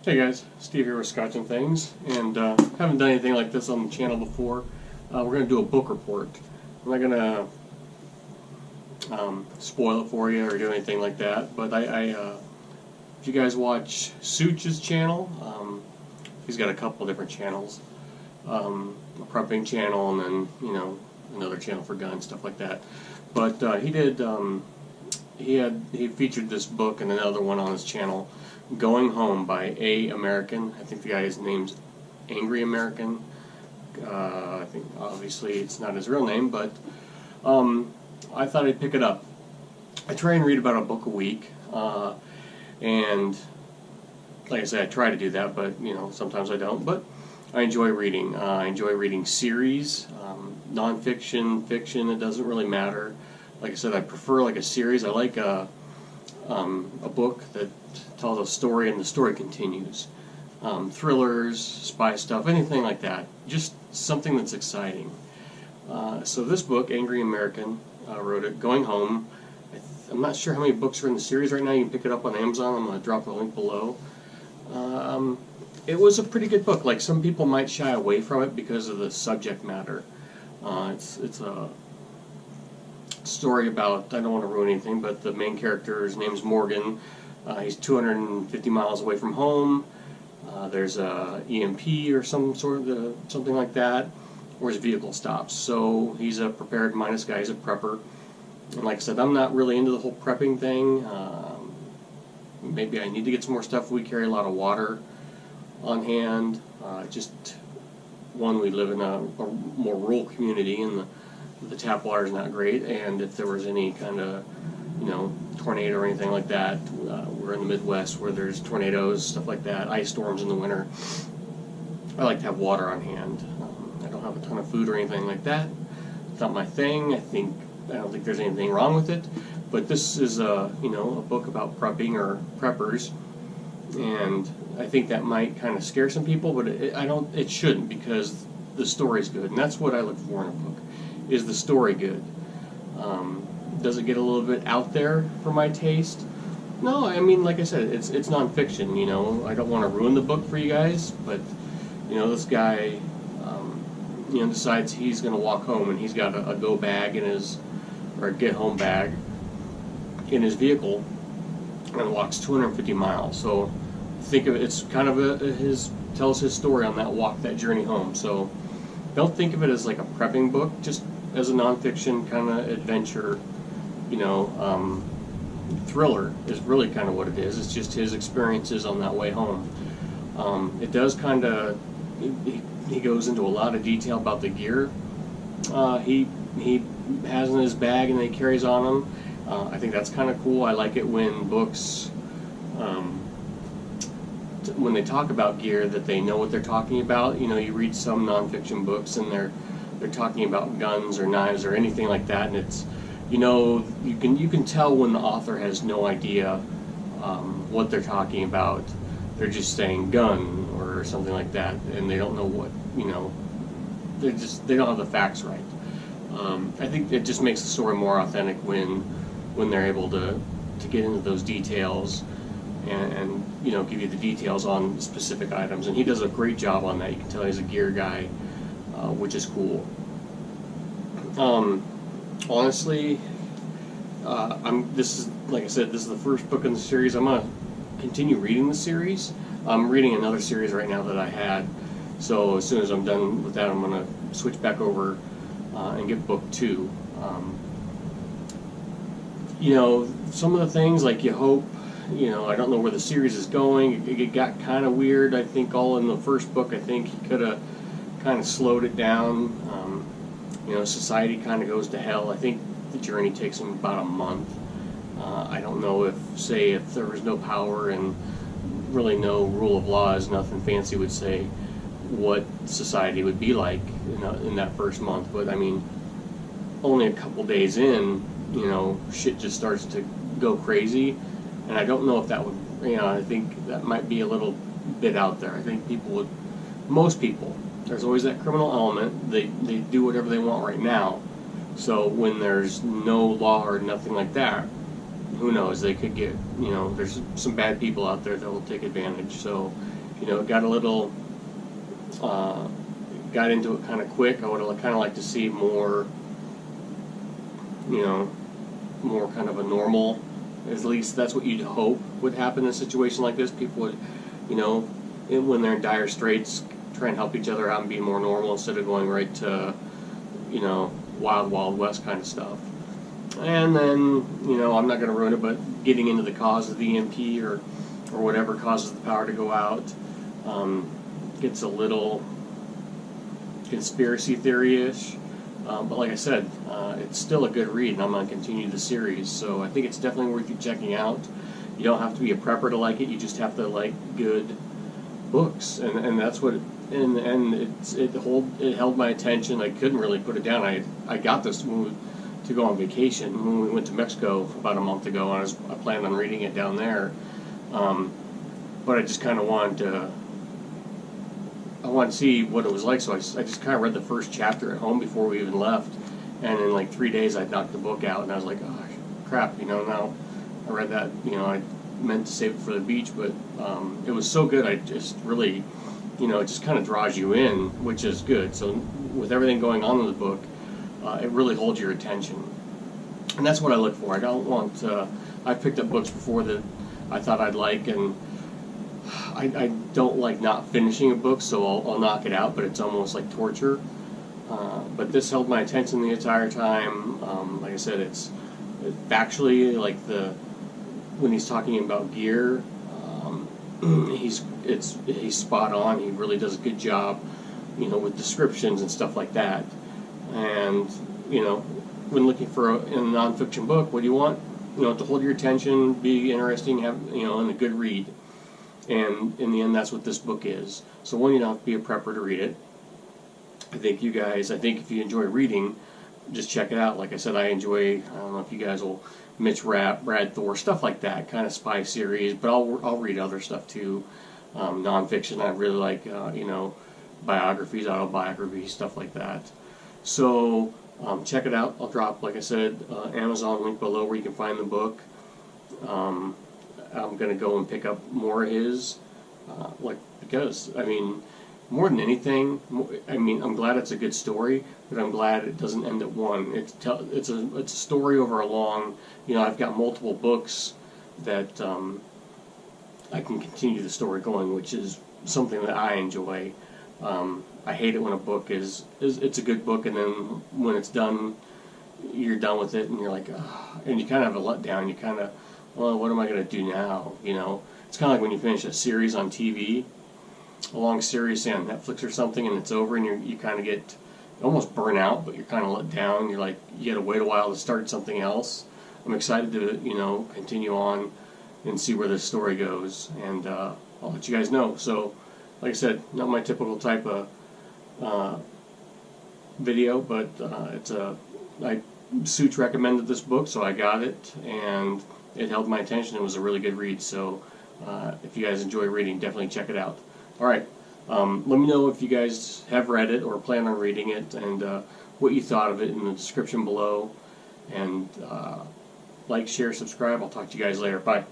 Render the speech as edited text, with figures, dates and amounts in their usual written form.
Hey guys, Steve here with Scotch and Things, and haven't done anything like this on the channel before. We're going to do a book report. I'm not going to spoil it for you or do anything like that, but if you guys watch Such's channel, he's got a couple different channels, a prepping channel and then, another channel for guns, stuff like that. But he featured this book and another one on his channel, Going Home by A. American. I think the guy's name's Angry American. I think obviously it's not his real name, but I thought I'd pick it up. I try and read about a book a week, and like I said, I try to do that, but sometimes I don't. But I enjoy reading. I enjoy reading series, nonfiction, fiction. It doesn't really matter. Like I said, I prefer like a series. I like a book that tells a story and the story continues. Thrillers, spy stuff, anything like that. Just something that's exciting. So this book, Angry American, wrote it, Going Home. I'm not sure how many books are in the series right now. You can pick it up on Amazon. I'm going to drop the link below. It was a pretty good book. Like, some people might shy away from it because of the subject matter. It's a story about, I don't want to ruin anything, but the main character's name's Morgan. He's 250 miles away from home. There's a EMP or something like that, where his vehicle stops. So he's a prepared minus guy. He's a prepper. And like I said, I'm not really into the whole prepping thing. Maybe I need to get some more stuff. We carry a lot of water on hand. We live in a more rural community, and the tap water is not great. And if there was any kind of tornado or anything like that, we're in the Midwest where there's tornadoes, stuff like that, ice storms in the winter. I like to have water on hand. I don't have a ton of food or anything like that. It's not my thing. I don't think there's anything wrong with it. But this is a book about prepping or preppers, and I think that might kind of scare some people, but it shouldn't, because the story's good, and that's what I look for in a book. Is the story good? Does it get a little bit out there for my taste? No, I mean, like I said, it's nonfiction. I don't want to ruin the book for you guys, but this guy, decides he's going to walk home, and he's got a go bag or a get home bag in his vehicle, and walks 250 miles. So think of it, it's kind of tells his story on that walk, that journey home. So don't think of it as like a prepping book, just as a nonfiction kind of adventure, thriller is really kind of what it is. It's just his experiences on that way home. It does kind of, he goes into a lot of detail about the gear he has in his bag and that he carries on him. I think that's kind of cool. I like it when books, when they talk about gear, that they know what they're talking about. You read some nonfiction books and they're talking about guns or knives or anything like that, and it's you can tell when the author has no idea what they're talking about. They're just saying gun or something like that, and they don't know what they don't have the facts right. I think it just makes the story more authentic when they're able to get into those details and give you the details on specific items, and he does a great job on that. You can tell he's a gear guy, which is cool. Honestly, like I said, this is the first book in the series. I'm gonna continue reading the series. I'm reading another series right now that I had, so as soon as I'm done with that, I'm gonna switch back over and get book 2. Some of the things, like, you hope, I don't know where the series is going. It got kind of weird, I think, all in the first book. I think he could have kind of slowed it down. Society kind of goes to hell. I think the journey takes him about a month. I don't know if there was no power and really no rule of law, as nothing fancy would say, what society would be like in that first month. But I mean, only a couple days in, shit just starts to go crazy, and I don't know if that would, I think that might be a little bit out there. I think most people, there's always that criminal element. They do whatever they want right now. So when there's no law or nothing like that, who knows, they could get, there's some bad people out there that will take advantage. So, it got a little, got into it kind of quick. I would have kind of liked to see more, more kind of a normal, at least that's what you'd hope would happen in a situation like this. People would, when they're in dire straits, try and help each other out and be more normal instead of going right to, wild, wild west kind of stuff. And then, I'm not going to ruin it, but getting into the cause of the EMP or whatever causes the power to go out gets a little conspiracy theory-ish. But like I said, it's still a good read, and I'm going to continue the series. So I think it's definitely worth you checking out. You don't have to be a prepper to like it. You just have to like good books, and that's what. And it held my attention. I couldn't really put it down. I got this to go on vacation when we went to Mexico about a month ago, and I planned on reading it down there. But I just kind of wanted to see what it was like, so I just kind of read the first chapter at home before we even left, and in like 3 days I'd knocked the book out, and I was like, oh crap, now I read that, I meant to save it for the beach, but it was so good, I just really, it just kind of draws you in, which is good. So with everything going on in the book, it really holds your attention, and that's what I look for. I don't want, I've picked up books before that I thought I'd like, and I don't like not finishing a book, so I'll knock it out, but it's almost like torture. But this held my attention the entire time. Like I said, it's factually, like when he's talking about gear, he's spot on. He really does a good job, with descriptions and stuff like that. And when looking for in a nonfiction book, what do you want? To hold your attention, be interesting, have and a good read. And in the end, that's what this book is. So one, you don't have to be a prepper to read it. I think if you enjoy reading, just check it out. Like I said, I don't know if you guys will, Mitch Rapp, Brad Thor, stuff like that, kind of spy series, but I'll read other stuff too. Nonfiction, I really like, biographies, autobiographies, stuff like that. So check it out. I'll drop, like I said, Amazon link below where you can find the book. I'm going to go and pick up more of his, because, more than anything, I'm glad it's a good story, but I'm glad it doesn't end at one. It's a story over a long, I've got multiple books that I can continue the story going, which is something that I enjoy. I hate it when a book it's a good book, and then when it's done, you're done with it, and you're like, and you kind of have a letdown. You kind of, well, what am I going to do now? It's kind of like when you finish a series on TV, a long series, say on Netflix or something, and it's over, and you kind of get almost burnt out, but you're kind of let down. You're like, you got to wait a while to start something else. I'm excited to, continue on and see where this story goes, and I'll let you guys know. So, like I said, not my typical type of video, but Suits recommended this book, so I got it, and it held my attention. It was a really good read, so if you guys enjoy reading, definitely check it out. Alright, let me know if you guys have read it or plan on reading it, and what you thought of it in the description below. And like, share, subscribe. I'll talk to you guys later. Bye.